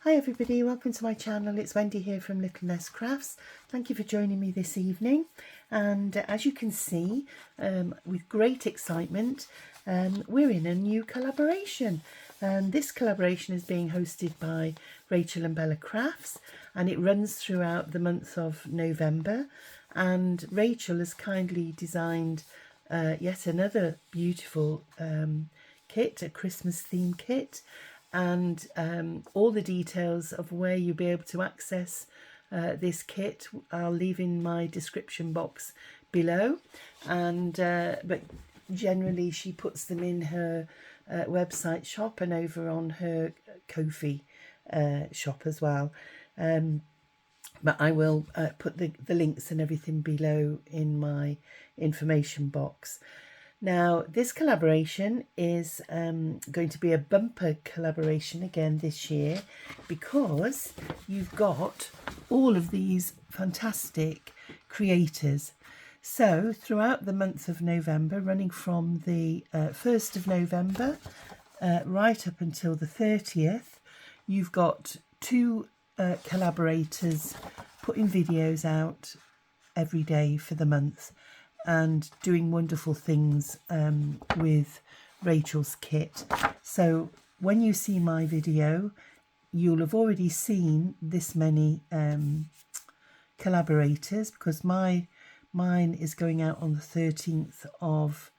Hi everybody, welcome to my channel. It's Wendy here from Little Nest Crafts. Thank you for joining me this evening. And as you can see, with great excitement, we're in a new collaboration. And this collaboration is being hosted by Rachel and Bella Crafts, and it runs throughout the month of November. And Rachel has kindly designed yet another beautiful kit, a Christmas theme kit, and all the details of where you'll be able to access this kit I'll leave in my description box below. And but generally she puts them in her website shop and over on her Ko-fi shop as well. But I will put the links and everything below in my information box. Now, this collaboration is going to be a bumper collaboration again this year, because you've got all of these fantastic creators. So throughout the month of November, running from the 1st of November right up until the 30th, you've got two collaborators putting videos out every day for the month and doing wonderful things with Rachel's kit. So when you see my video, you'll have already seen this many collaborators, because mine is going out on the 13th of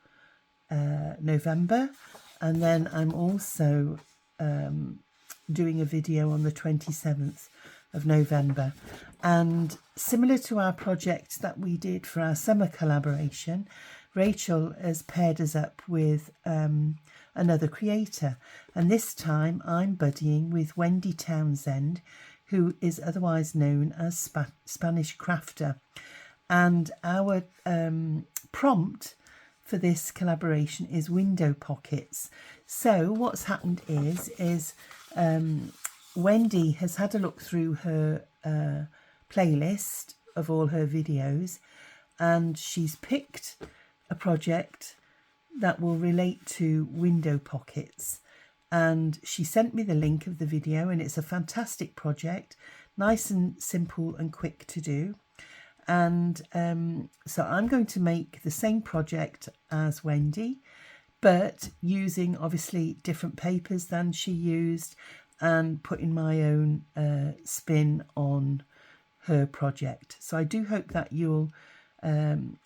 November, and then I'm also doing a video on the 27th of November. And similar to our project that we did for our summer collaboration, Rachel has paired us up with another creator, and this time I'm buddying with Wendy Townsend, who is otherwise known as Spanish Crafter. And our prompt for this collaboration is WindowPockets. So what's happened is Wendy has had a look through her playlist of all her videos, and she's picked a project that will relate to WindowPockets, and she sent me the link of the video, and it's a fantastic project, nice and simple and quick to do. And so I'm going to make the same project as Wendy, but using obviously different papers than she used, and putting my own spin on her project. So I do hope that you'll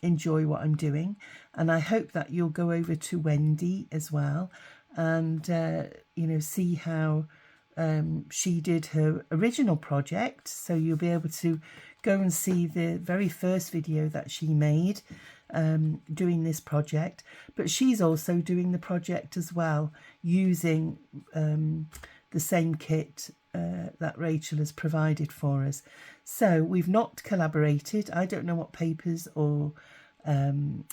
enjoy what I'm doing, and I hope that you'll go over to Wendy as well and see how she did her original project. So you'll be able to go and see the very first video that she made doing this project, but she's also doing the project as well using the same kit that Rachel has provided for us. So we've not collaborated. I don't know what papers or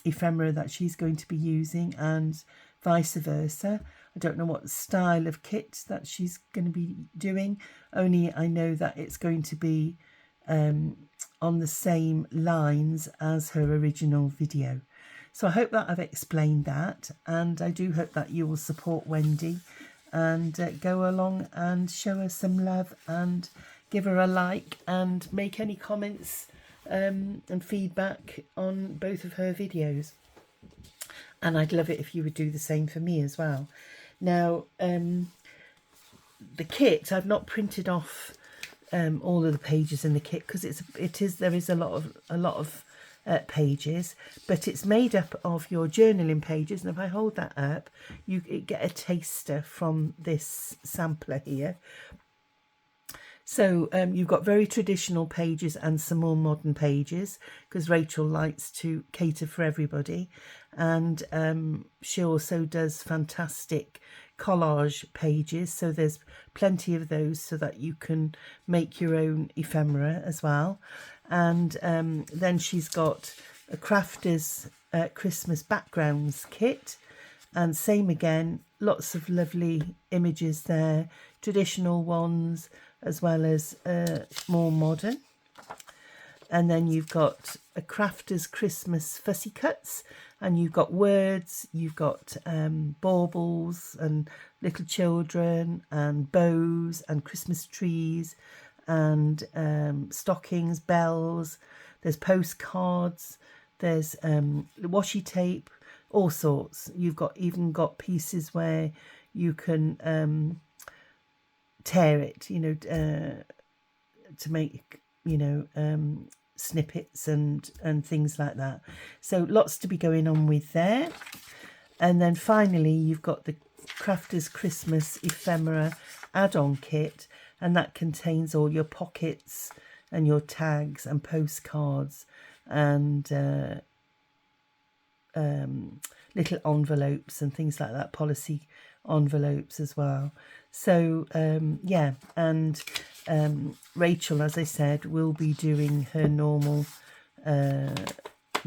ephemera that she's going to be using, and vice versa. I don't know what style of kit that she's going to be doing, only I know that it's going to be on the same lines as her original video. So I hope that I've explained that, and I do hope that you will support Wendy and go along and show her some love and give her a like and make any comments and feedback on both of her videos. And I'd love it if you would do the same for me as well. Now, the kit, I've not printed off all of the pages in the kit, because there is a lot of pages, but it's made up of your journaling pages. And if I hold that up, you get a taster from this sampler here. So you've got very traditional pages and some more modern pages, because Rachel likes to cater for everybody. And she also does fantastic collage pages, so there's plenty of those so that you can make your own ephemera as well. And then she's got a crafter's Christmas backgrounds kit, and same again, lots of lovely images there, traditional ones as well as more modern. And then you've got a Crafter's Christmas Fussy Cuts, and you've got words, you've got baubles and little children and bows and Christmas trees and stockings, bells. There's postcards, there's washi tape, all sorts. You've got even got pieces where you can tear it, you know, to make, you know, snippets and things like that. So lots to be going on with there. And then finally you've got the Crafter's Christmas Ephemera add-on kit, and that contains all your pockets and your tags and postcards and little envelopes and things like that, policy envelopes as well. So yeah, and Rachel, as I said, will be doing her normal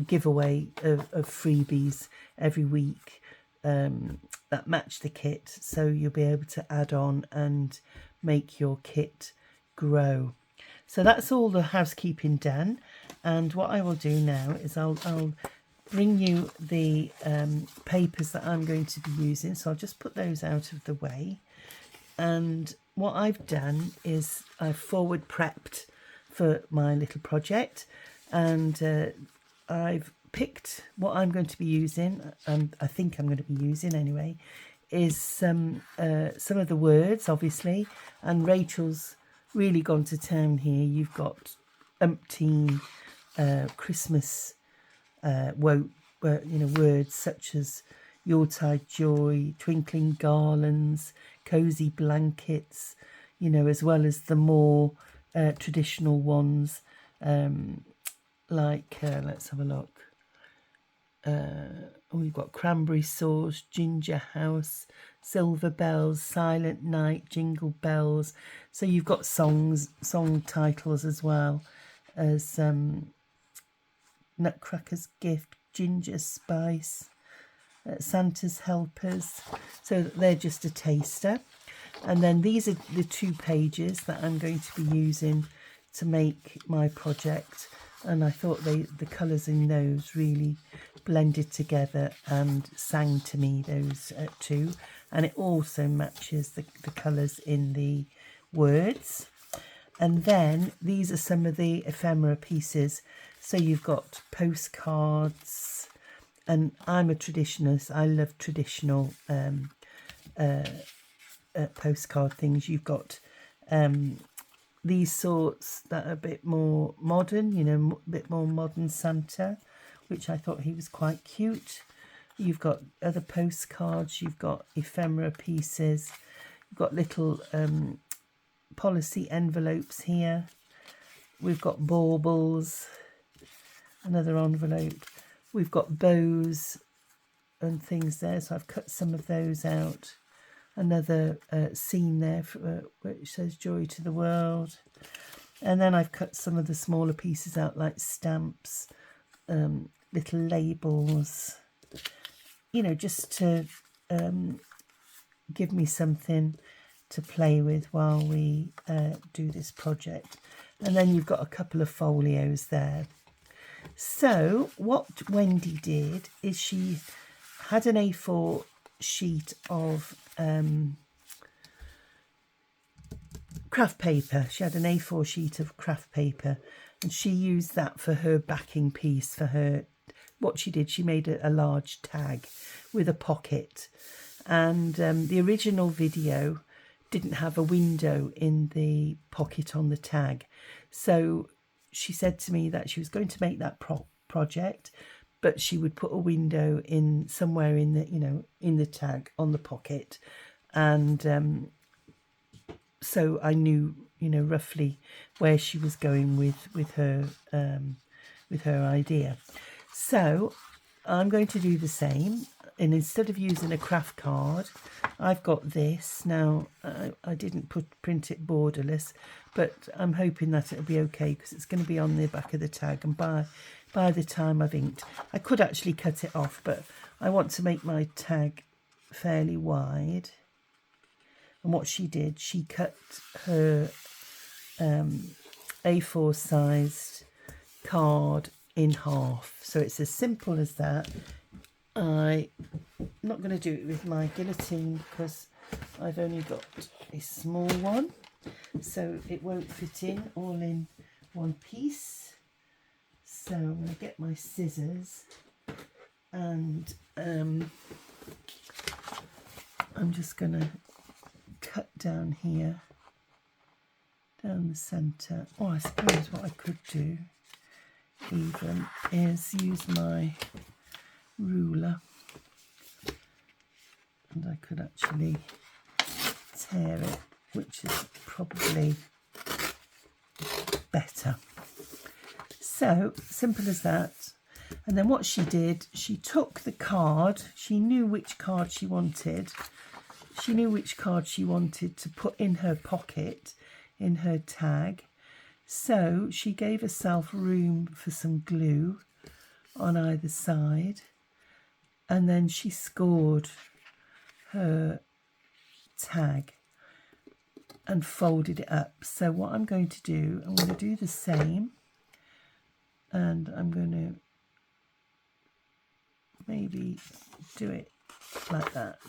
giveaway of freebies every week that match the kit, so you'll be able to add on and make your kit grow. So that's all the housekeeping done, and what I will do now is I'll bring you the papers that I'm going to be using. So I'll just put those out of the way. And what I've done is I've forward prepped for my little project, and I've picked what I'm going to be using, and I think I'm going to be using anyway, is some of the words, obviously, and Rachel's really gone to town here. You've got umpteen Christmas words such as Yuletide joy, twinkling garlands, cozy blankets, you know, as well as the more traditional ones, like let's have a look. We've got cranberry sauce, ginger house, silver bells, silent night, jingle bells. So you've got song titles as well as Nutcracker's gift, ginger spice, Santa's helpers. So they're just a taster. And then these are the 2 pages that I'm going to be using to make my project, and I thought the colours in those really blended together and sang to me, those 2, and it also matches the colours in the words. And then these are some of the ephemera pieces. So you've got postcards, and I'm a traditionalist. I love traditional postcard things. You've got these sorts that are a bit more modern, you know, a bit more modern Santa, which I thought he was quite cute. You've got other postcards, you've got ephemera pieces, you've got little policy envelopes here. We've got baubles, another envelope. We've got bows and things there, so I've cut some of those out. Another scene there which says joy to the world. And then I've cut some of the smaller pieces out, like stamps, little labels, you know, just to give me something to play with while we do this project. And then you've got a couple of folios there. So what Wendy did is she had an A4 sheet of craft paper. She had an A4 sheet of craft paper, and she used that for her backing piece. For her, what she did, she made a large tag with a pocket, and the original video didn't have a window in the pocket on the tag. So she said to me that she was going to make that project, but she would put a window in somewhere in the, you know, in the tag on the pocket. And so I knew, you know, roughly where she was going with her idea. So I'm going to do the same. And instead of using a craft card, I've got this. Now, I didn't print it borderless, but I'm hoping that it'll be okay because it's going to be on the back of the tag. And by the time I've inked, I could actually cut it off, but I want to make my tag fairly wide. And what she did, she cut her A4 sized card in half. So it's as simple as that. I'm not going to do it with my guillotine because I've only got a small one, so it won't fit in all in one piece. So I'm going to get my scissors and I'm just going to cut down here, down the centre. Or I suppose what I could do even is use my ruler, and I could actually tear it, which is probably better. So simple as that. And then what she did, she took the card, she knew which card she wanted. She knew which card she wanted to put in her pocket, in her tag. So she gave herself room for some glue on either side. And then she scored her tag and folded it up. So what I'm going to do, I'm going to do the same. And I'm going to maybe do it like that.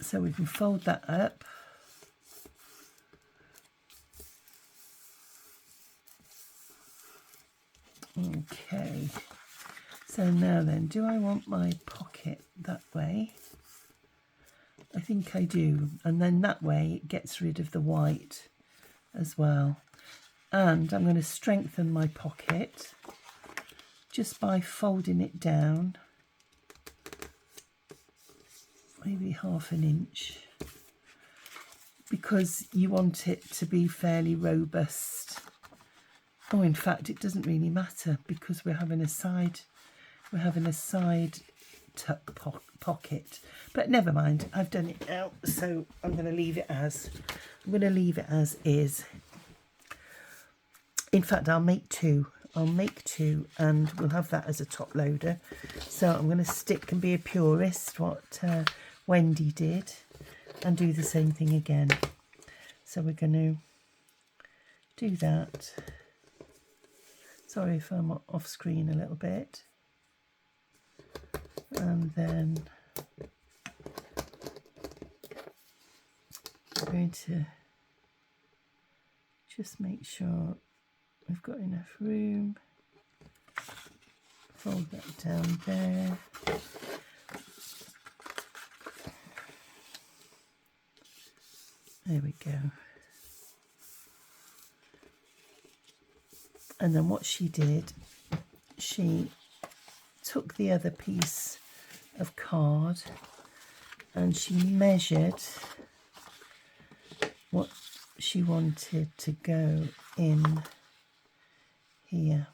So we can fold that up. Okay. So now then, do I want my pocket that way? I think I do. And then that way it gets rid of the white as well. And I'm going to strengthen my pocket just by folding it down, maybe 1/2 inch, because you want it to be fairly robust. Oh, in fact, it doesn't really matter because we're having a side tuck pocket. But never mind, I've done it now, so I'm going to leave it as is. In fact, I'll make two, and we'll have that as a top loader. So I'm going to stick and be a purist, what Wendy did, and do the same thing again. So we're going to do that. Sorry if I'm off screen a little bit. And then I'm going to just make sure we've got enough room. Fold that down there. There we go. And then what she did, she took the other piece of card and she measured what she wanted to go in here.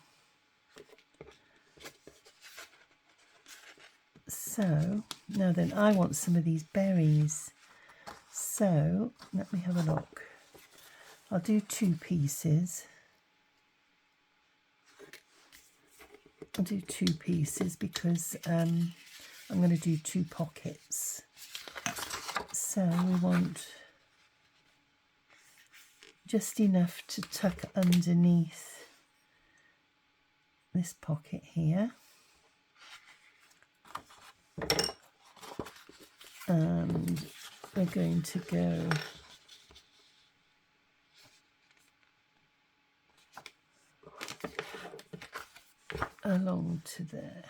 So now then, I want some of these berries. So let me have a look. I'll do 2 pieces. I'll do 2 pieces because I'm going to do 2 pockets. So we want just enough to tuck underneath this pocket here. And we're going to go along to there.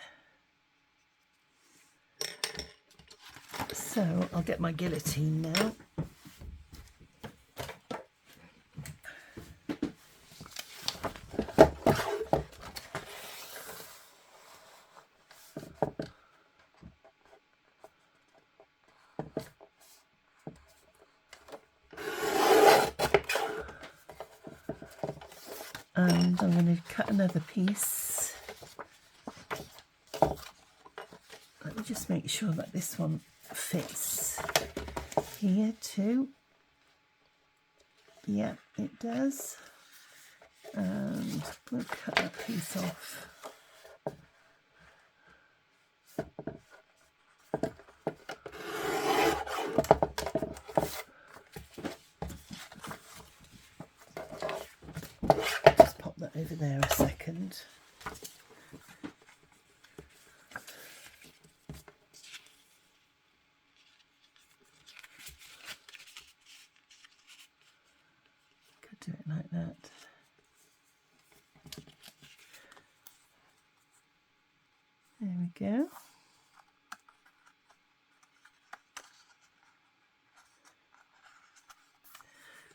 So I'll get my guillotine now. And I'm going to cut another piece. Let me just make sure that this one fits here too. Yeah, it does. And we'll cut that piece off. over there a second. Could do it like that. There we go.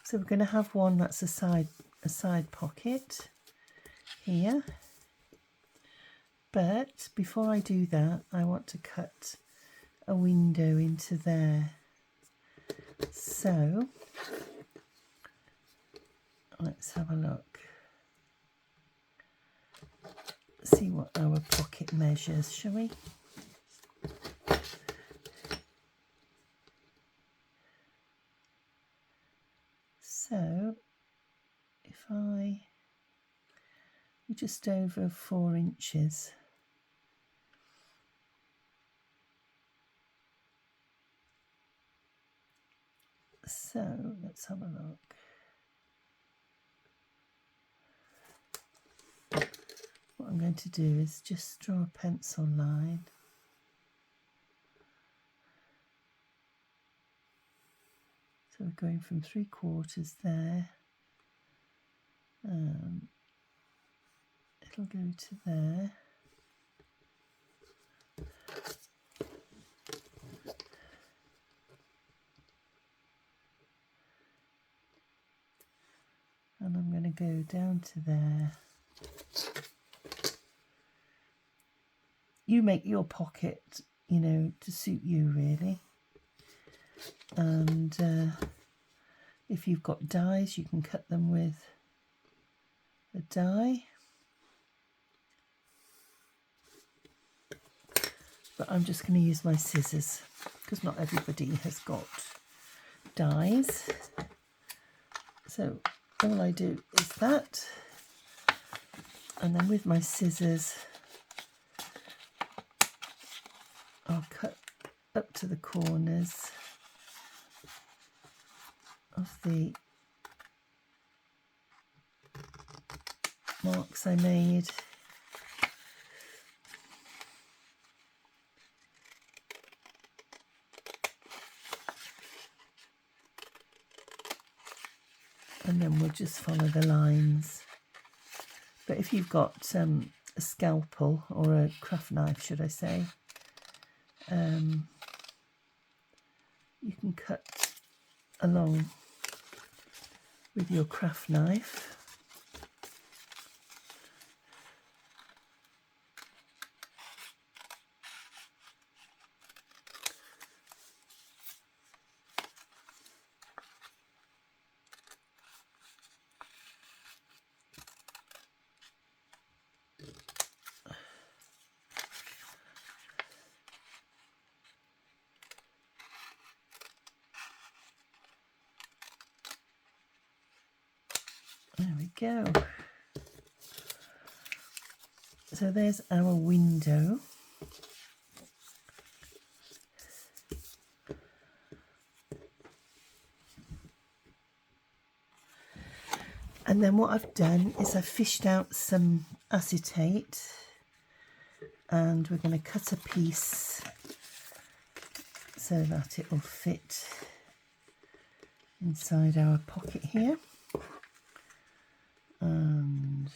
So we're going to have one that's a side pocket here. But before I do that, I want to cut a window into there. So let's have a look. See what our pocket measures, shall we? So if I just over 4 inches. So let's have a look. What I'm going to do is just draw a pencil line. So we're going from 3/4 there. It'll go to there. And I'm going to go down to there. You make your pocket, you know, to suit you really. And if you've got dies, you can cut them with a die. But I'm just going to use my scissors because not everybody has got dies. So all I do is that, and then with my scissors I'll cut up to the corners of the marks I made. And then we'll just follow the lines. But if you've got a scalpel or a craft knife, should I say, you can cut along with your craft knife. There we go. So there's our window. And then what I've done is I've fished out some acetate and we're going to cut a piece so that it will fit inside our pocket here. And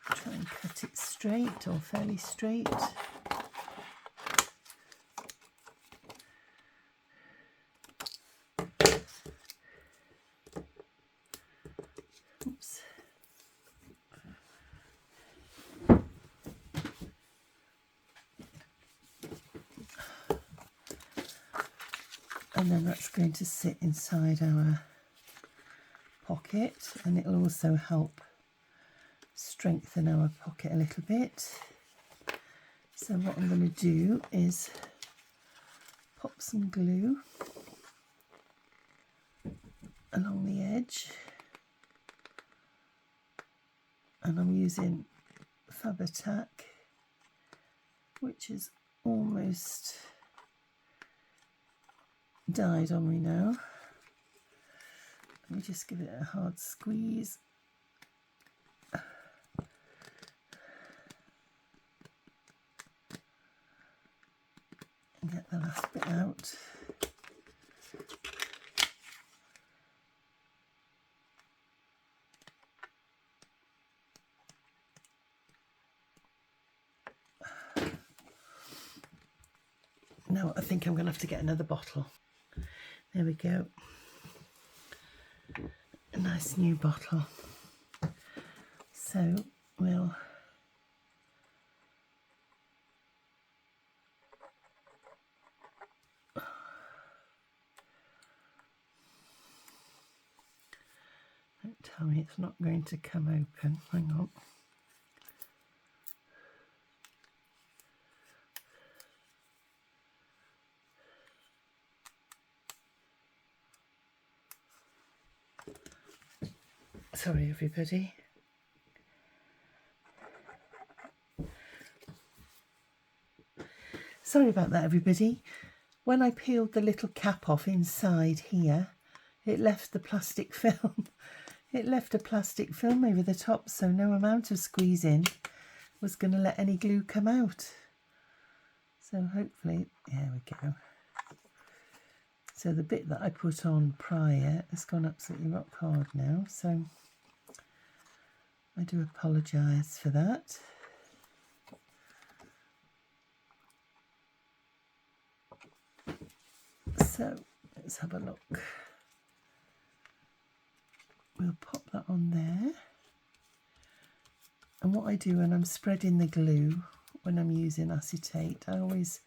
try and cut it straight or fairly straight. Oops. And then that's going to sit inside our pocket, and it'll also help strengthen our pocket a little bit. So what I'm going to do is pop some glue along the edge, and I'm using Fab-O-Tac, which is almost dyed on me now. Let me just give it a hard squeeze. And get the last bit out. Now I think I'm going to have to get another bottle. There we go. A nice new bottle. So we'll don't tell me it's not going to come open. Hang on. Sorry everybody. Sorry about that everybody. When I peeled the little cap off inside here, it left the plastic film. It left a plastic film over the top, so no amount of squeezing was going to let any glue come out. So hopefully, there we go. So the bit that I put on prior has gone absolutely rock hard now, so I do apologise for that. So let's have a look. We'll pop that on there. And what I do when I'm spreading the glue, when I'm using acetate, I always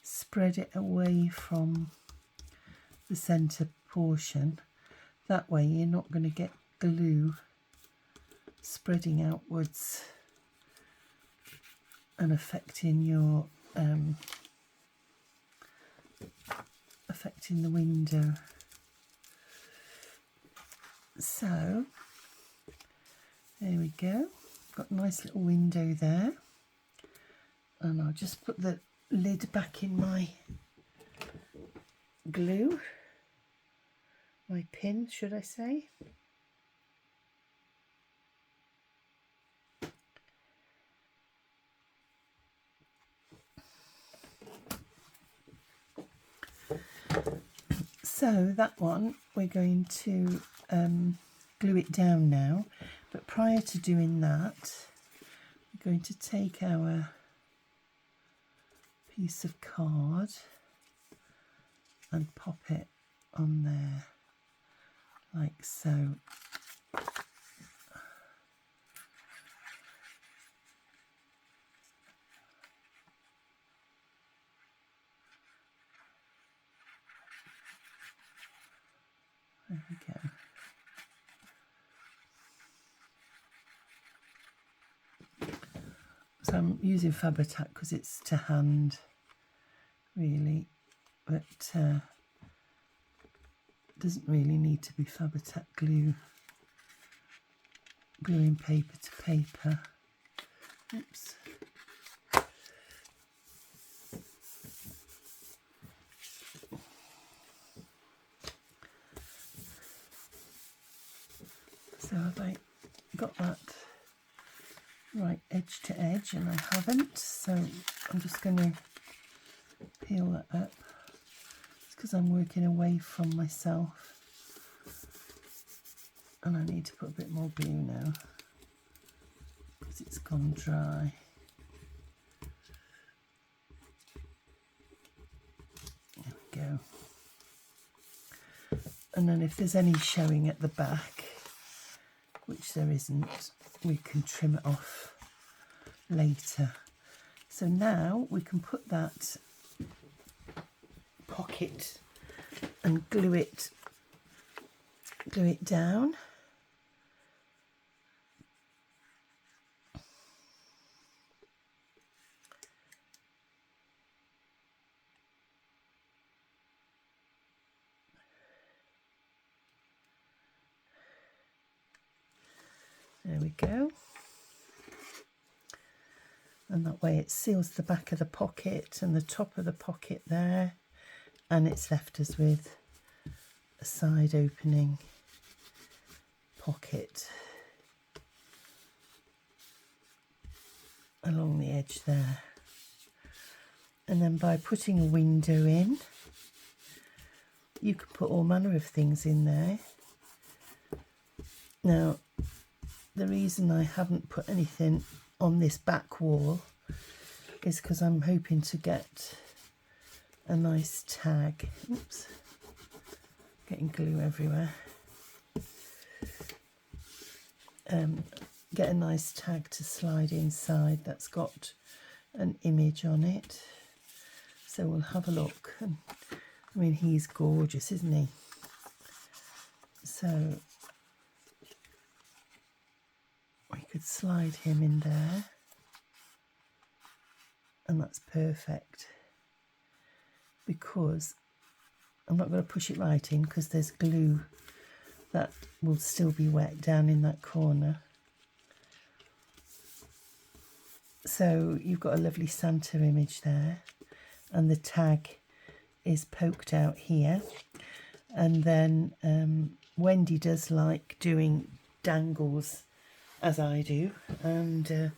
spread it away from the centre portion. That way you're not going to get glue spreading outwards and affecting your affecting the window. So there we go, got a nice little window there, and I'll just put the lid back in my glue, my pin should I say. So that one we're going to glue it down now, but prior to doing that we're going to take our piece of card and pop it on there like so. There we go. So I'm using Fabri-Tac because it's to hand really, but doesn't really need to be Fabri-Tac glue, gluing paper to paper. Oops. So have I got that right edge to edge? And I haven't, so I'm just going to peel that up. It's because I'm working away from myself and I need to put a bit more glue now because it's gone dry. There we go. And then if there's any showing at the back, which there isn't, we can trim it off later. So now we can put that pocket and glue it down. There we go. And that way it seals the back of the pocket and the top of the pocket there, and it's left us with a side opening pocket along the edge there. And then by putting a window in, you can put all manner of things in there. Now, the reason I haven't put anything on this back wall is because I'm hoping to get a nice tag. Oops, getting glue everywhere. Get a nice tag to slide inside that's got an image on it. So we'll have a look. And, I mean, he's gorgeous, isn't he? So we could slide him in there, and that's perfect, because I'm not going to push it right in because there's glue that will still be wet down in that corner. So you've got a lovely Santa image there, and the tag is poked out here. And then Wendy does like doing dangles, as I do, and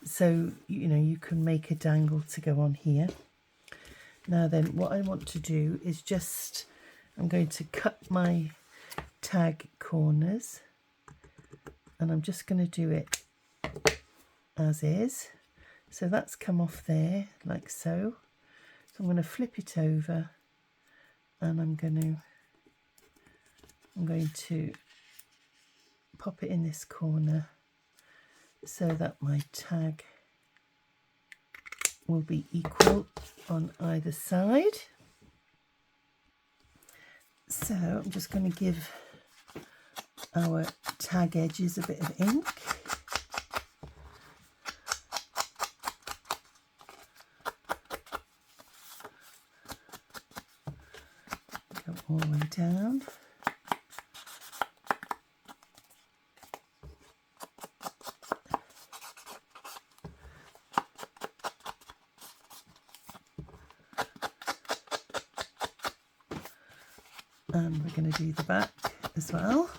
so you know, you can make a dangle to go on here. Now then, what I want to do is just, I'm going to cut my tag corners, and I'm just going to do it as is. So that's come off there like so. So I'm going to flip it over, and I'm going to pop it in this corner so that my tag will be equal on either side. So I'm just going to give our tag edges a bit of ink. Go all the way down. And we're going to do the back as well.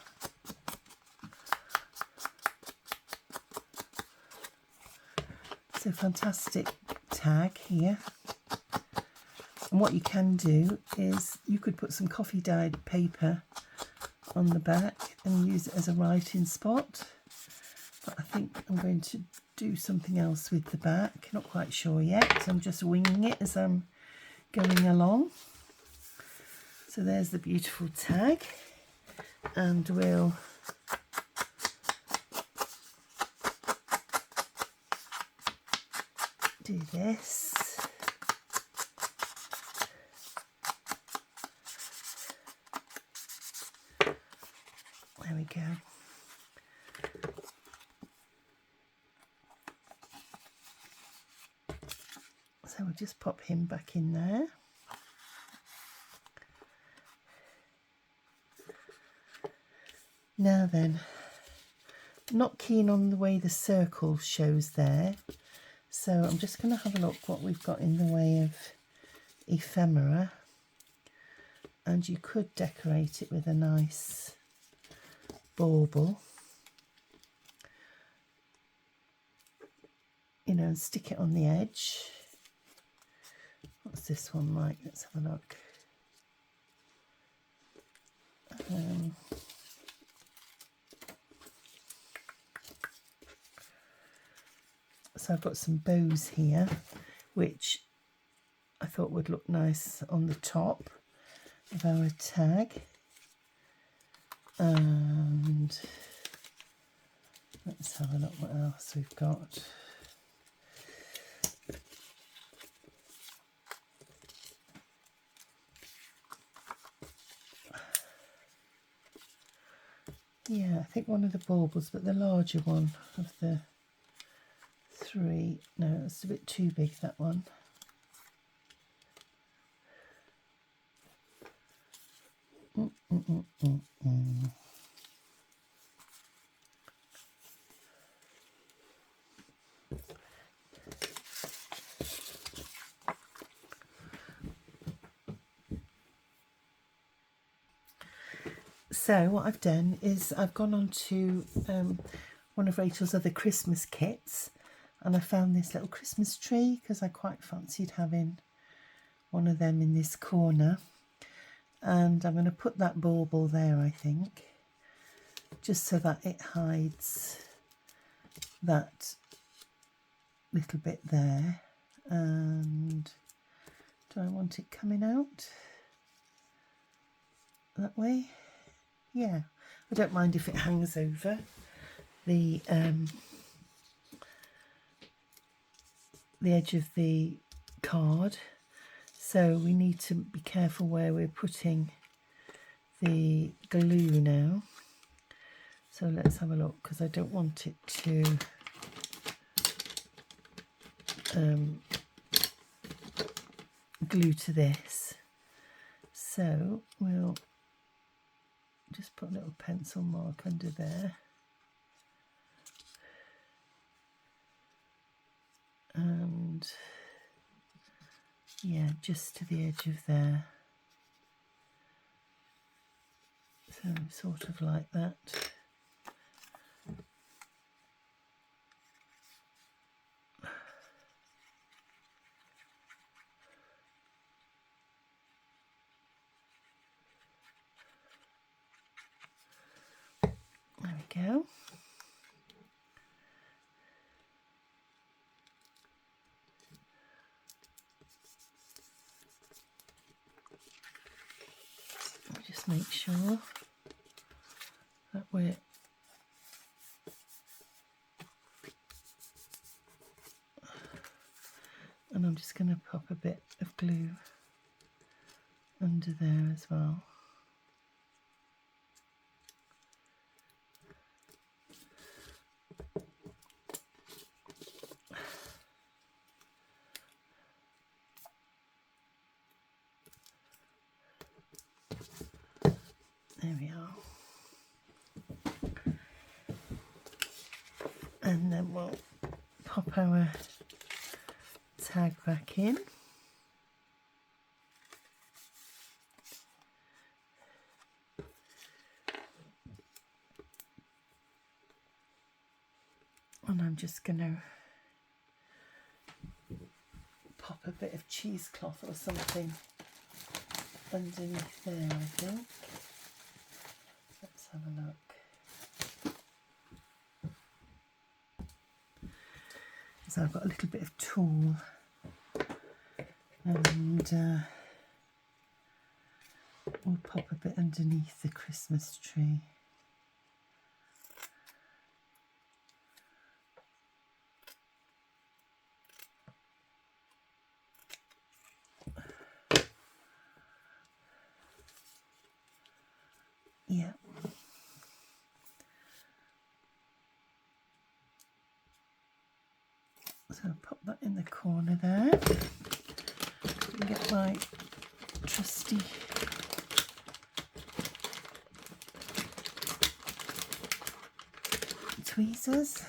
So fantastic tag here. And what you can do is you could put some coffee dyed paper on the back and use it as a writing spot. But I think I'm going to do something else with the back. Not quite sure yet. I'm just winging it as I'm going along. So there's the beautiful tag, and we'll do this. There we go. So we'll just pop him back in there. Now then, not keen on the way the circle shows there, so I'm just going to have a look what we've got in the way of ephemera, and you could decorate it with a nice bauble, you know, and stick it on the edge. What's this one like? Let's have a look. So I've got some bows here, which I thought would look nice on the top of our tag. And let's have a look what else we've got. Yeah, I think one of the baubles, but the larger one of the three. No, it's a bit too big, that one. So what I've done is I've gone on to one of Rachel's other Christmas kits, and I found this little Christmas tree because I quite fancied having one of them in this corner. And I'm going to put that bauble there, I think, just so that it hides that little bit there. And do I want it coming out that way? Yeah, I don't mind if it hangs over the edge of the card. So we need to be careful where we're putting the glue now. So let's have a look, because I don't want it to glue to this. So we'll just put a little pencil mark under there. And yeah, just to the edge of there. So sort of like that. There we go. I'll just make sure that we're and I'm just going to pop a bit of glue under there as well. There we are. And then we'll pop our tag back in. And I'm just going to pop a bit of cheesecloth or something underneath there, I think. Let's have a look. So I've got a little bit of tulle, and we'll pop a bit underneath the Christmas tree. Yeah. So I'll pop that in the corner there. And get my trusty tweezers.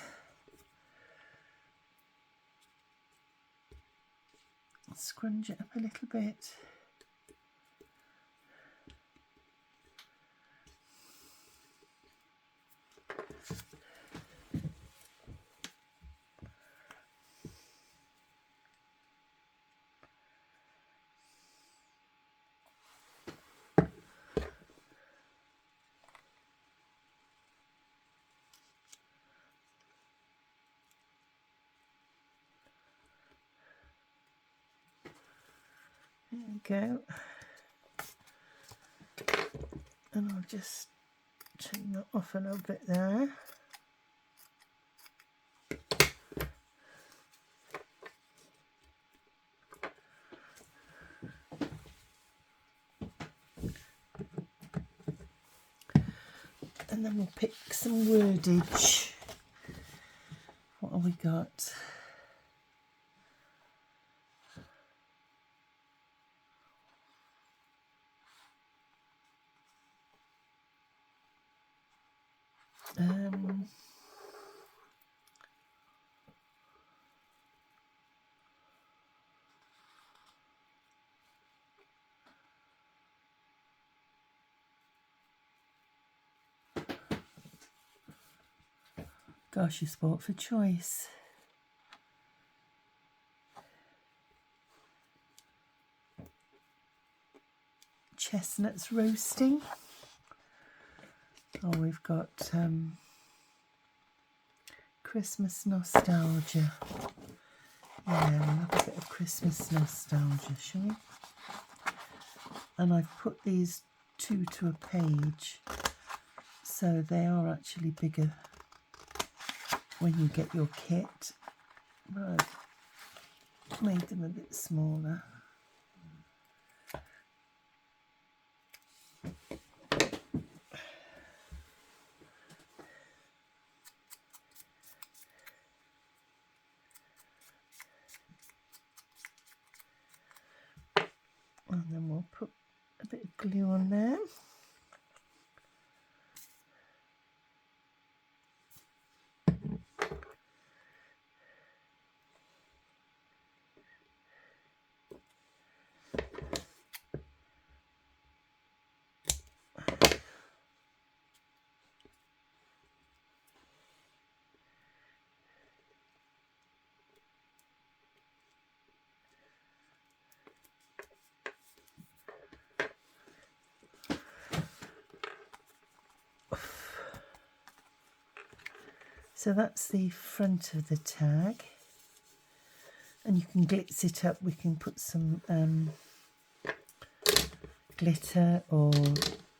Scrunch it up a little bit. There we go. And I'll just take that off a little bit there. And then we'll pick some wordage. What have we got? Gosh, you sport for choice. Chestnuts roasting. Oh, we've got Christmas nostalgia. Yeah, we'll have a bit of Christmas nostalgia, shall we? And I've put these 2 to a page, so they are actually bigger when you get your kit. But I've made them a bit smaller. And then we'll put a bit of glue on there. So that's the front of the tag, and you can glitz it up. We can put some glitter or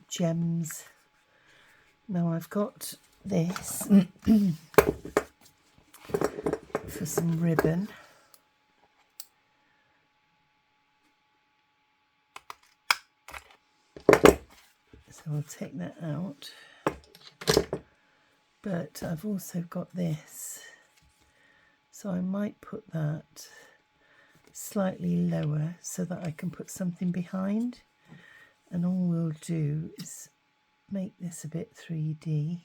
gems. Now I've got this for some ribbon. So I'll take that out. But I've also got this, so I might put that slightly lower so that I can put something behind, and all we'll do is make this a bit 3D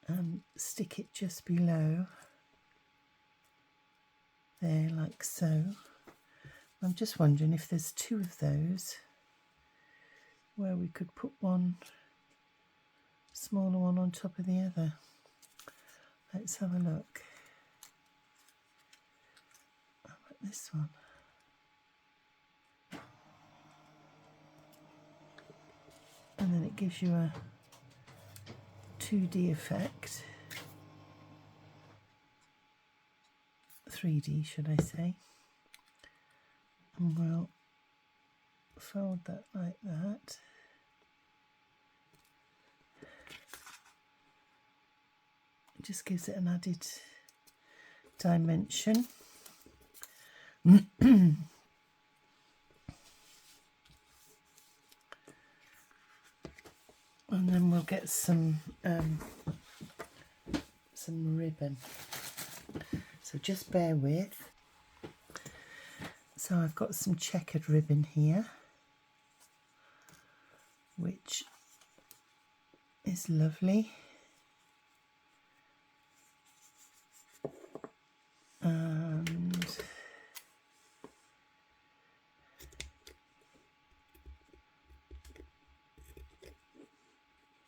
and stick it just below there, like so. I'm just wondering if there's 2 of those where we could put one smaller one on top of the other. Let's have a look. How about this one? And then it gives you a 2D effect. 3D, should I say. And we'll fold that like that. It just gives it an added dimension. And then we'll get some ribbon. So just bear with. So I've got some checkered ribbon here, which is lovely. And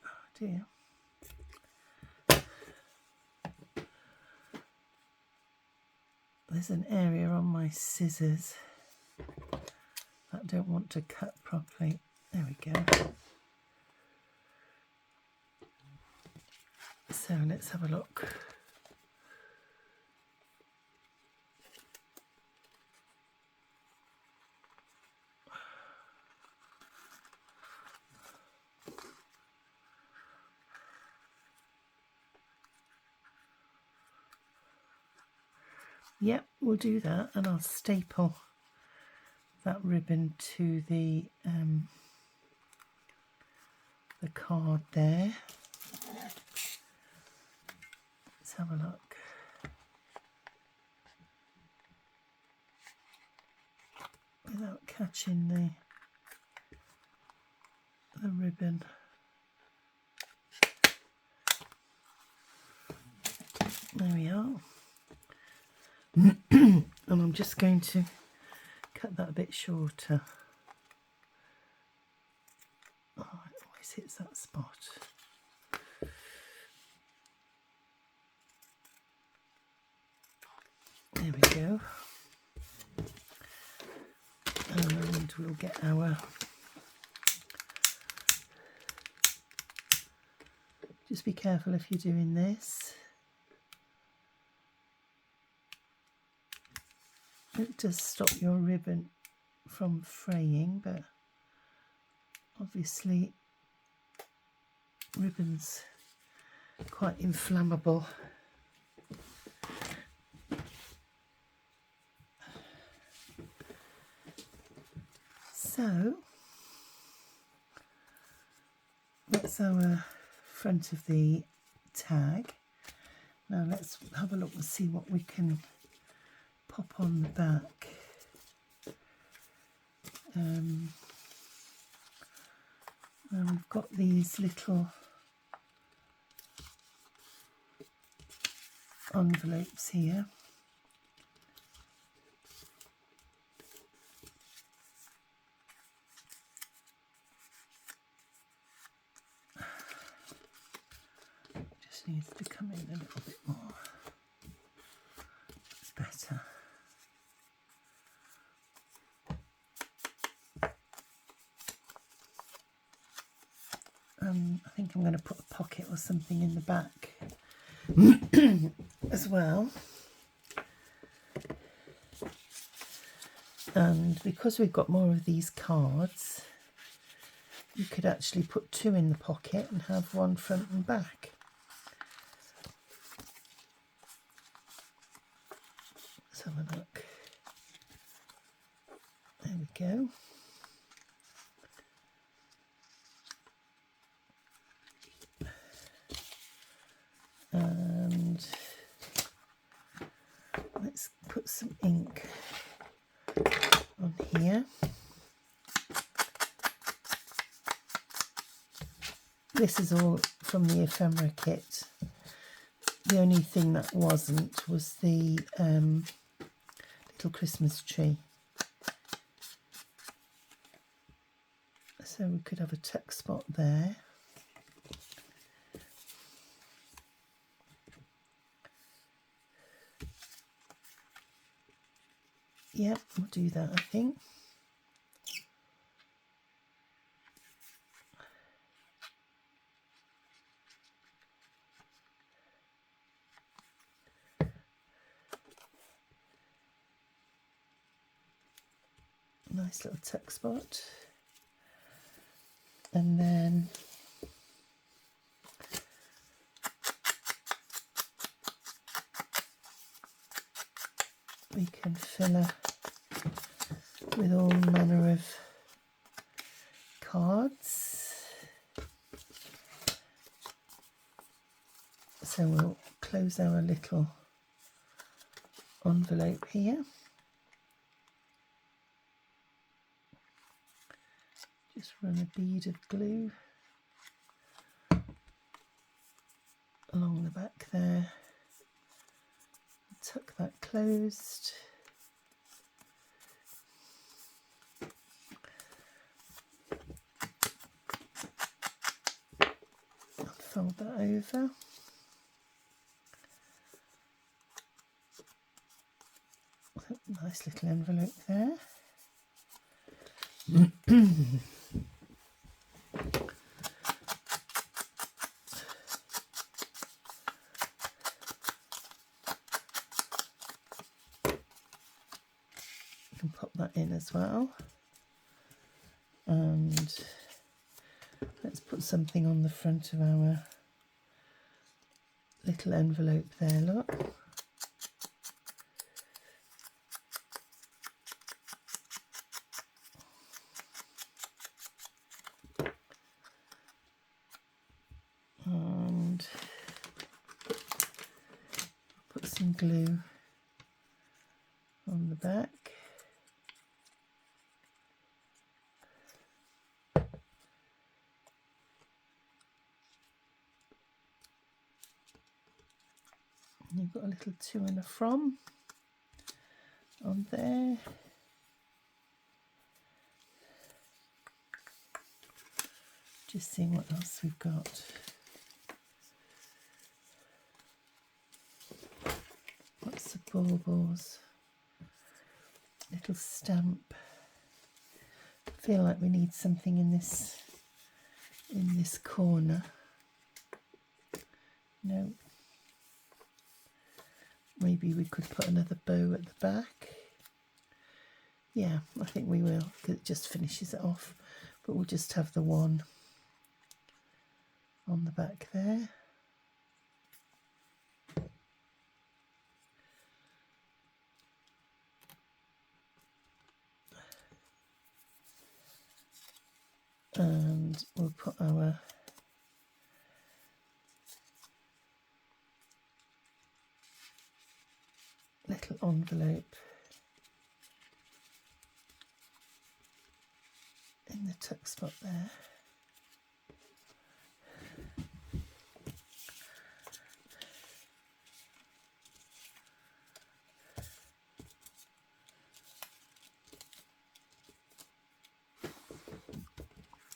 oh dear. There's an area on my scissors that I don't want to cut properly. There we go. So let's have a look. Yep, we'll do that, and I'll staple that ribbon to the card there. Let's have a look. Without catching the ribbon. There we are. And I'm just going to cut that a bit shorter. Oh, it always hits that spot. There we go. And we'll get our, just be careful if you're doing this. It does stop your ribbon from fraying, but obviously ribbon's quite inflammable. So that's our front of the tag. Now let's have a look and see what we can pop on the back. Now we've got these little envelopes here. Just needs to come in a little bit more. It's better. I think I'm going to put a pocket or something in the back as well. And because we've got more of these cards, you could actually put two in the pocket and have one front and back. Let's have a look. There we go. And let's put some ink on here. This is all from the ephemera kit. The only thing that wasn't was the little Christmas tree. So we could have a tuck spot there. Yep, we'll do that, I think. Nice little tuck spot. And then we can fill her with all manner of cards. So we'll close our little envelope here. Just run a bead of glue along the back there. Tuck that closed. Fold that over. Nice little envelope there. Can pop that in as well. And let's put something on the front of our little envelope there, look. And put some glue on the back. You've got a little to and a from on there. Just seeing what else we've got. What's the baubles, little stamp. Feel like we need something in this corner. No. Maybe we could put another bow at the back. Yeah, I think we will, because it just finishes it off. But we'll just have the one on the back there. And we'll put our little envelope in the tuck spot there.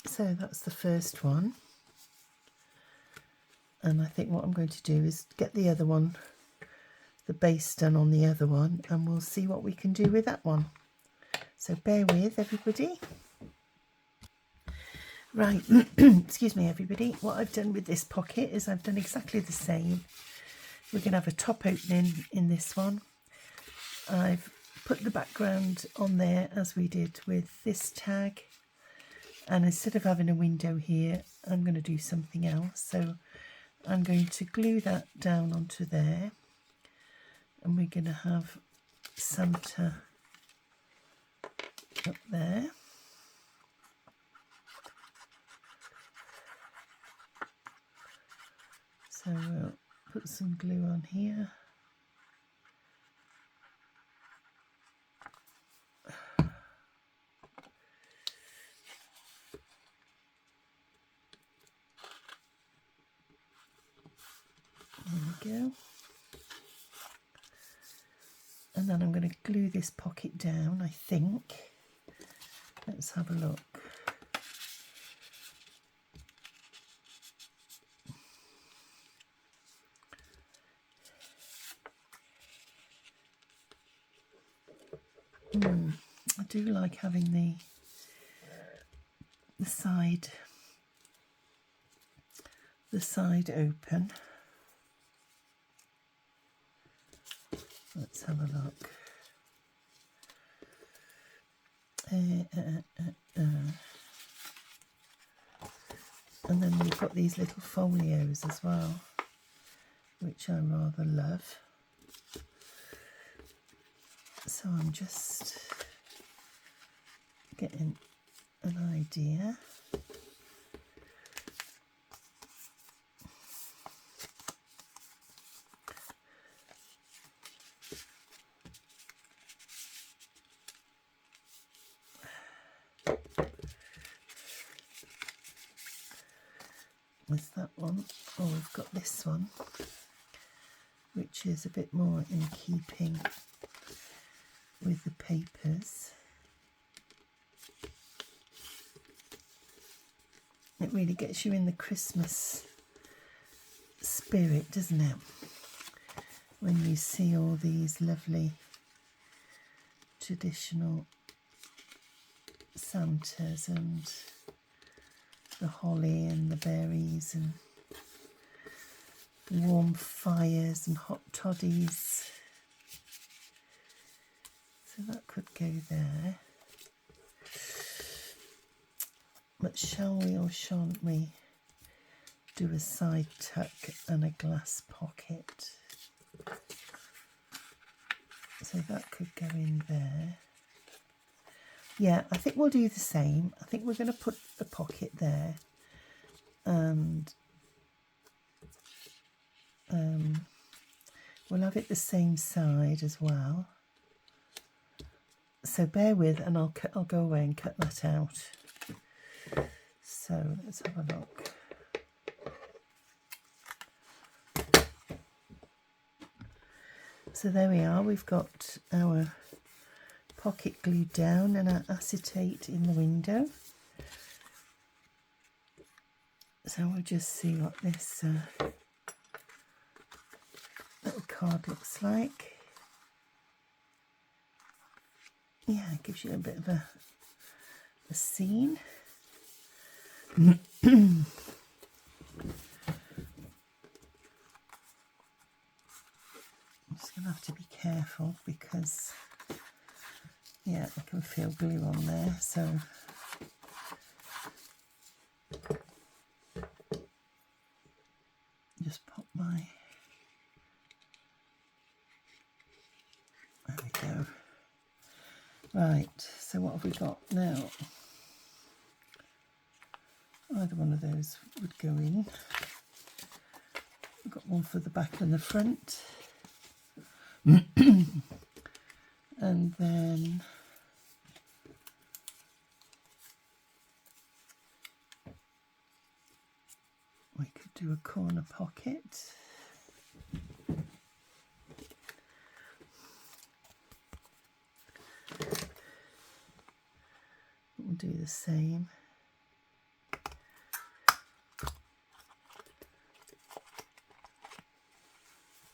So that's the first one, and I think what I'm going to do is get the other one, the base done on the other one, and we'll see what we can do with that one. So bear with, everybody. Right, excuse me everybody, what I've done with this pocket is I've done exactly the same. We're going to have a top opening in this one. I've put the background on there as we did with this tag. And instead of having a window here, I'm going to do something else. So I'm going to glue that down onto there. And we're going to have Santa up there. So we'll put some glue on here. There we go. And then I'm going to glue this pocket down, I think. Let's have a look. I do like having the side open. Let's have a look. And then we've got these little folios as well, which I rather love. So I'm just getting an idea. With that one, or we've got this one, which is a bit more in keeping with the papers. It really gets you in the Christmas spirit, doesn't it? When you see all these lovely traditional Santas and the holly and the berries and warm fires and hot toddies. So that could go there. But shall we or shan't we do a side tuck and a glass pocket? So that could go in there. Yeah, I think we'll do the same. I think we're going to put the pocket there, and we'll have it the same side as well. So bear with, and I'll go away and cut that out. So let's have a look. So there we are. We've got our pocket glued down and our acetate in the window. So we'll just see what this little card looks like. yeah, it gives you a bit of a scene. I'm just going to have to be careful because, yeah, I can feel glue on there, so just pop my, there we go. Right, so what have we got now? Either one of those would go in. We've got one for the back and the front. And then we could do a corner pocket. We'll do the same.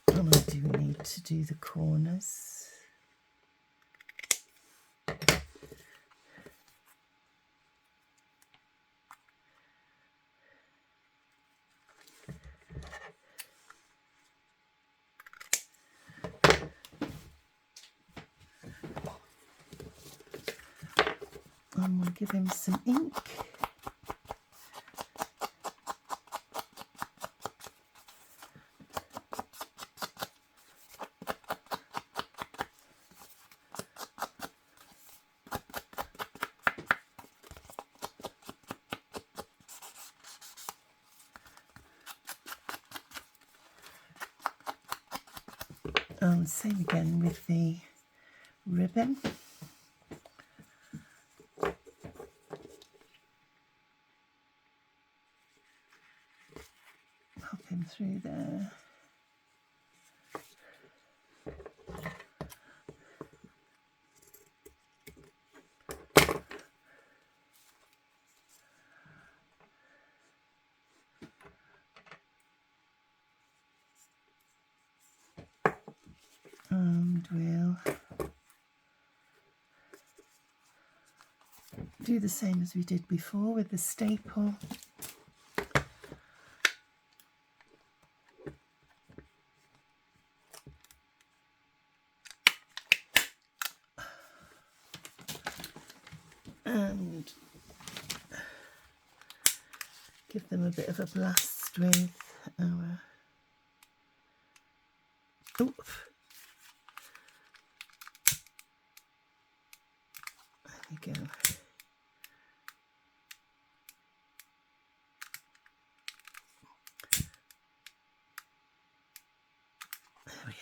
And I do need to do the corners. And we'll give him some ink. And same again with the ribbon. Pop him through there. And we'll do the same as we did before with the staple. And give them a bit of a blast with our, oof. There we go. There we are.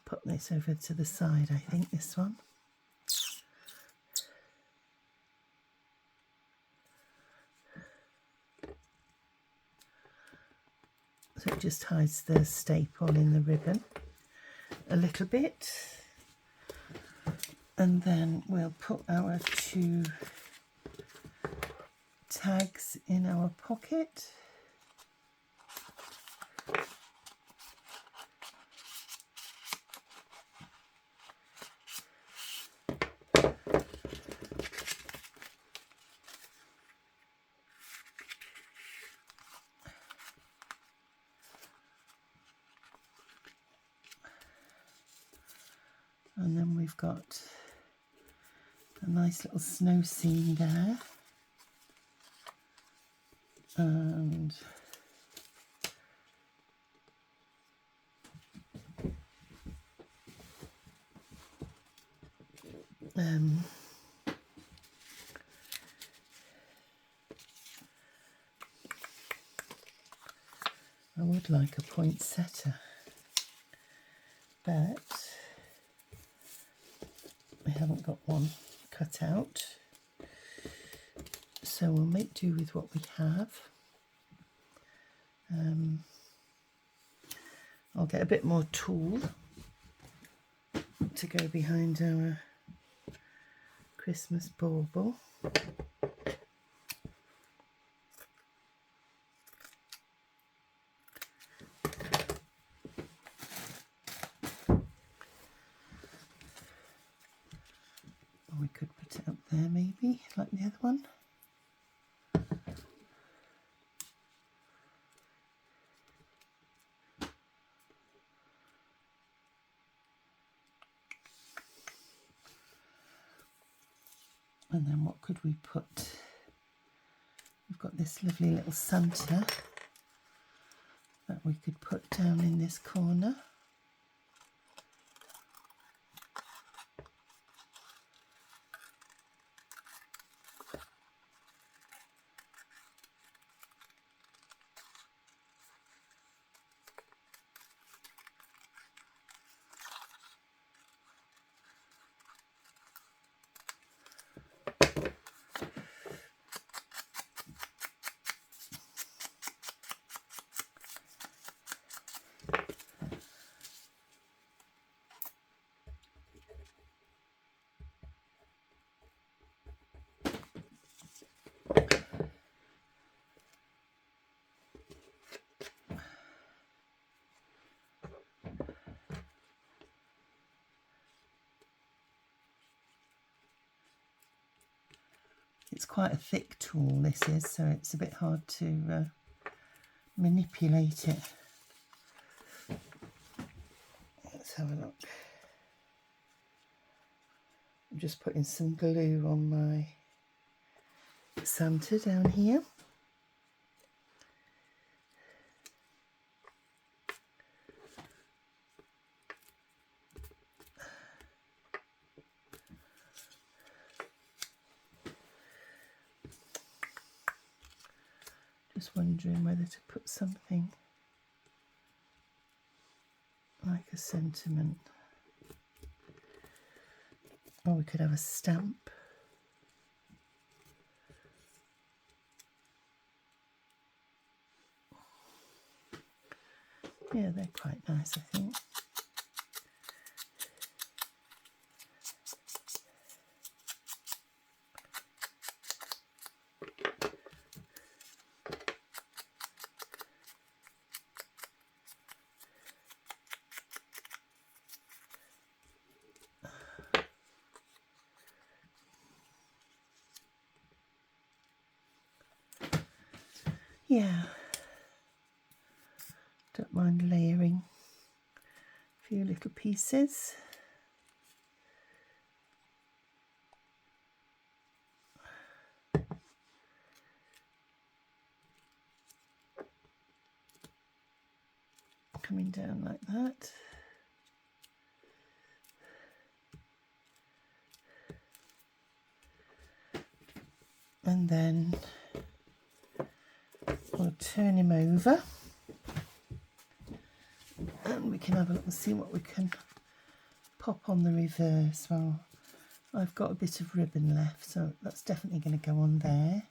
Put this over to the side, I think, this one. So it just hides the staple in the ribbon a little bit. And then we'll put our two tags in our pocket. And then we've got a nice little snow scene there. And I would like a poinsettia, but we haven't got one cut out, so we'll make do with what we have. I'll get a bit more tulle to go behind our Christmas bauble. there maybe, like the other one. And then what could we put? We've got this lovely little Santa that we could put down in this corner. It's quite a thick tool, this is, so it's a bit hard to manipulate it. Let's have a look. I'm just putting some glue on my Santa down here. Just wondering whether to put something like a sentiment. Or we could have a stamp. Yeah, they're quite nice, I think. Yeah, don't mind layering a few little pieces. Coming down like that. And then we'll turn him over and we can have a look and see what we can pop on the reverse. Well, I've got a bit of ribbon left, so that's definitely going to go on there.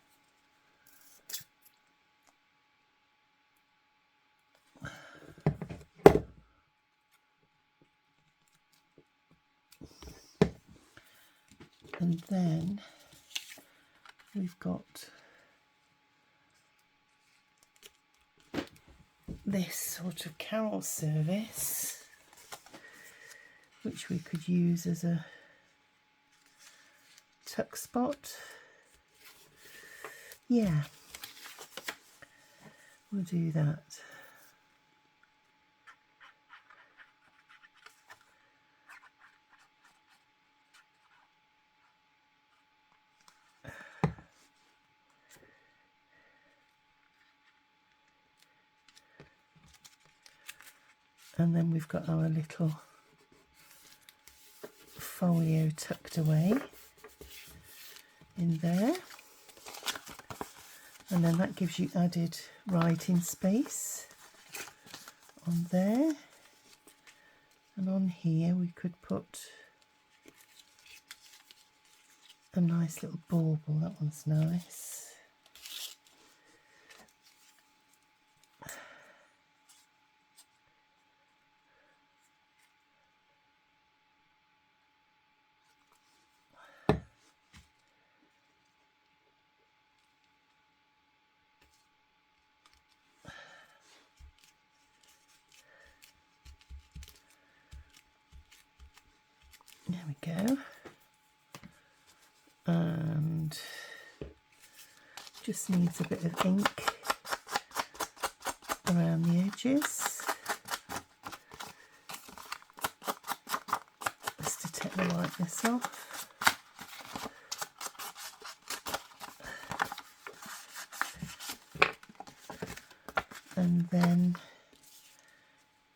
And then we've got this sort of carol service, which we could use as a tuck spot. Yeah, we'll do that. And then we've got our little folio tucked away in there. And then that gives you added writing space on there. And on here we could put a nice little bauble. That one's nice. There we go. just needs a bit of ink around the edges just to take the whiteness off. And then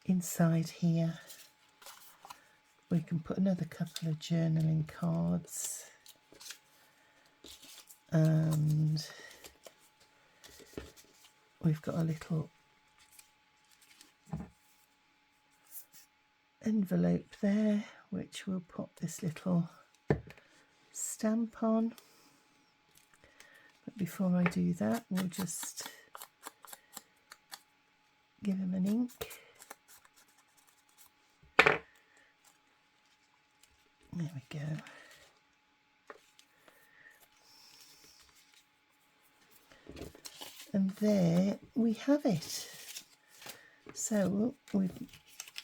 inside here we can put another couple of journaling cards, and we've got a little envelope there which we'll put this little stamp on. But before I do that, we'll just give him an ink. There we go. And there we have it. So we've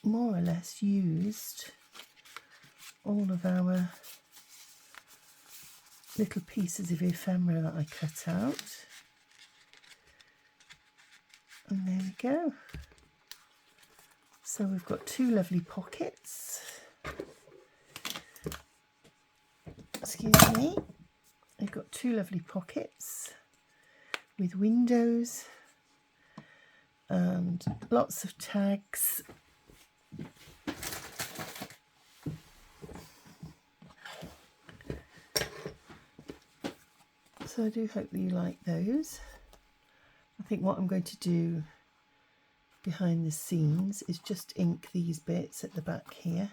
more or less used all of our little pieces of ephemera that I cut out. And there we go. So we've got two lovely pockets. Excuse me. We've got two lovely pockets with windows and lots of tags. So I do hope that you like those. I think what I'm going to do behind the scenes is just ink these bits at the back here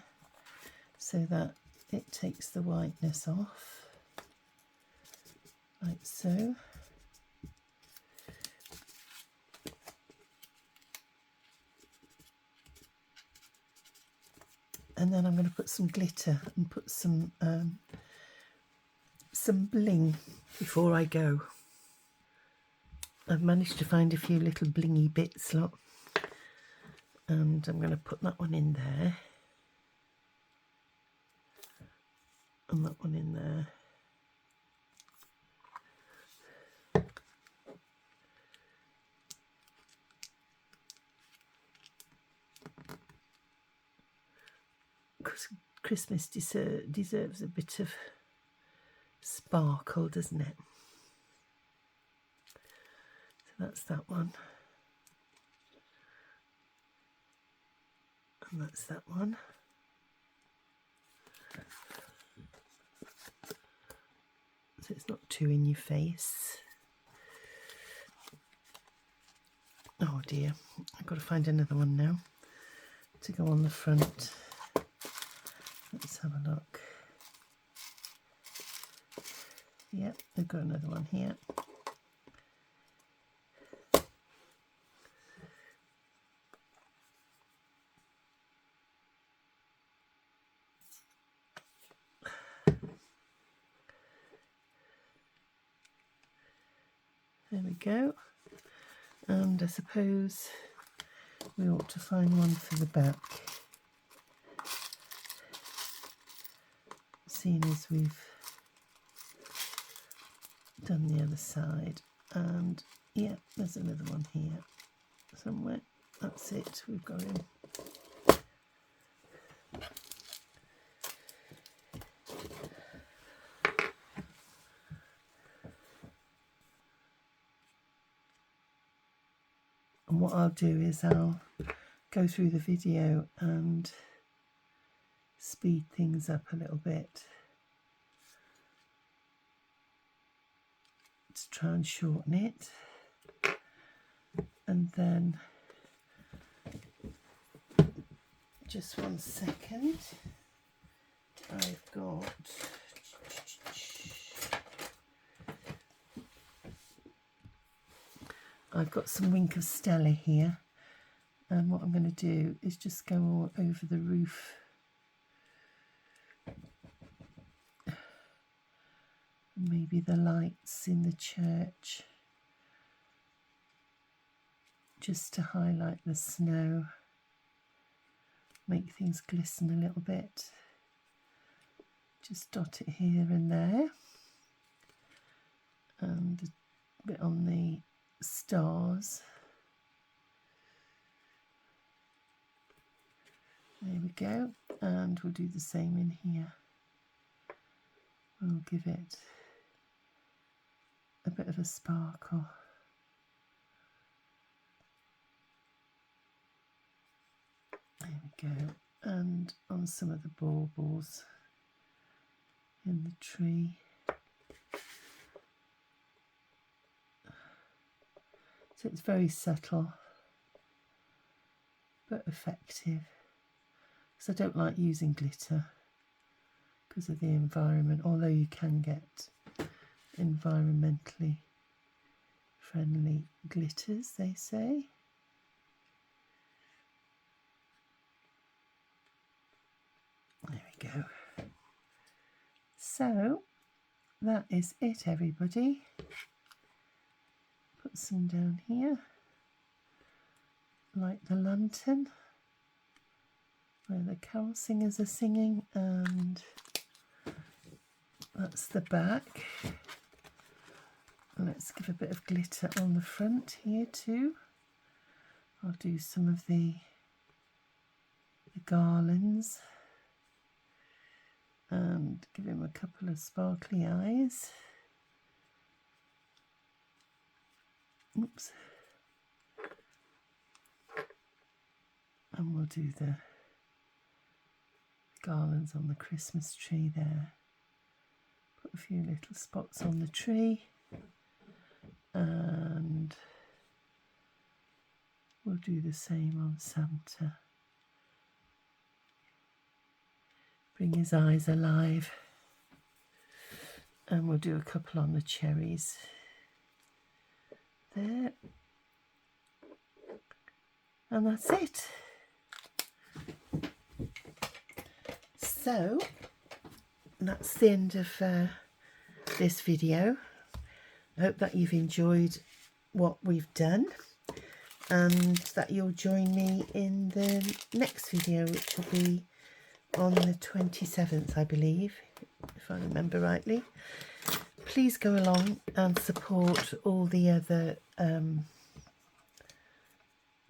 so that it takes the whiteness off, like so. And then I'm going to put some glitter and put some bling before I go. I've managed to find a few little blingy bits, look, and I'm going to put that one in there and that one in there. Because Christmas deserves a bit of sparkle, doesn't it? So that's that one. And that's that one. So it's not too in your face. Oh dear, I've got to find another one now to go on the front. Let's have a look. Yep, we've got another one here. There we go. And I suppose we ought to find one for the back, seeing as we've done the other side. And yeah, there's another one here somewhere. That's it, we've got him. And what I'll do is I'll go through the video and speed things up a little bit to try and shorten it. And then, just 1 second, I've got some Wink of Stella here, and what I'm going to do is just go all over the roof. Maybe the lights in the church, just to highlight the snow, make things glisten a little bit. Just dot it here and there, and bit on the stars. There we go, and we'll do the same in here. We'll give it a bit of a sparkle. There we go, and on some of the baubles in the tree. So it's very subtle but effective, because I don't like using glitter because of the environment, although you can get environmentally friendly glitters, they say. There we go. So that is it, everybody. Put some down here, like the lantern where the carol singers are singing, and that's the back. Let's give a bit of glitter on the front here too. I'll do some of the garlands and give him a couple of sparkly eyes. Oops. And we'll do the garlands on the Christmas tree there. Put a few little spots on the tree, and we'll do the same on Santa. Bring his eyes alive, and we'll do a couple on the cherries there, and that's it. So that's the end of this video. I hope that you've enjoyed what we've done, and that you'll join me in the next video, which will be on the 27th, I believe, if I remember rightly. Please go along and support all the other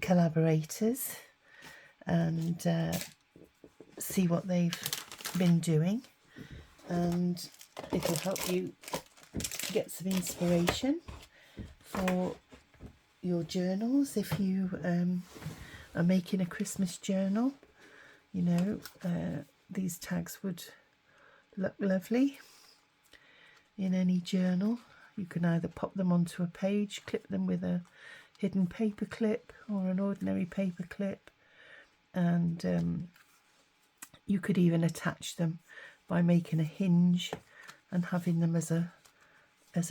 collaborators and see what they've been doing, and it'll help you get some inspiration for your journals. If you are making a Christmas journal, you know, these tags would look lovely in any journal. You can either pop them onto a page, clip them with a hidden paper clip or an ordinary paper clip, and you could even attach them by making a hinge and having them as a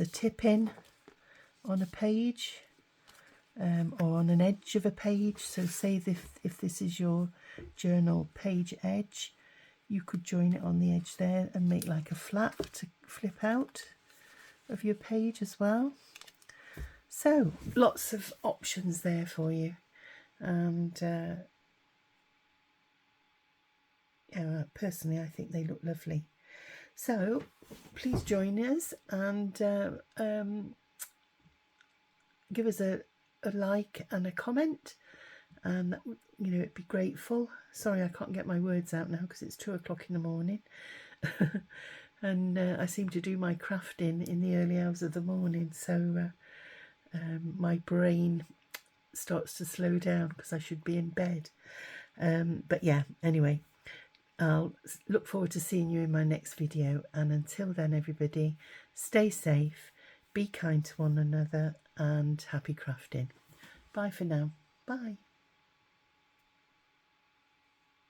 tip in on a page, or on an edge of a page. So say if this is your journal page edge, you could join it on the edge there and make like a flap to flip out of your page as well. So lots of options there for you, and yeah, personally I think they look lovely. So please join us and give us a like and a comment, and you know, it'd be grateful. Sorry, I can't get my words out now because it's 2 o'clock in the morning and I seem to do my crafting in the early hours of the morning, so my brain starts to slow down because I should be in bed. But yeah, anyway, I'll look forward to seeing you in my next video, and until then, everybody, stay safe, be kind to one another, and happy crafting. Bye for now. Bye.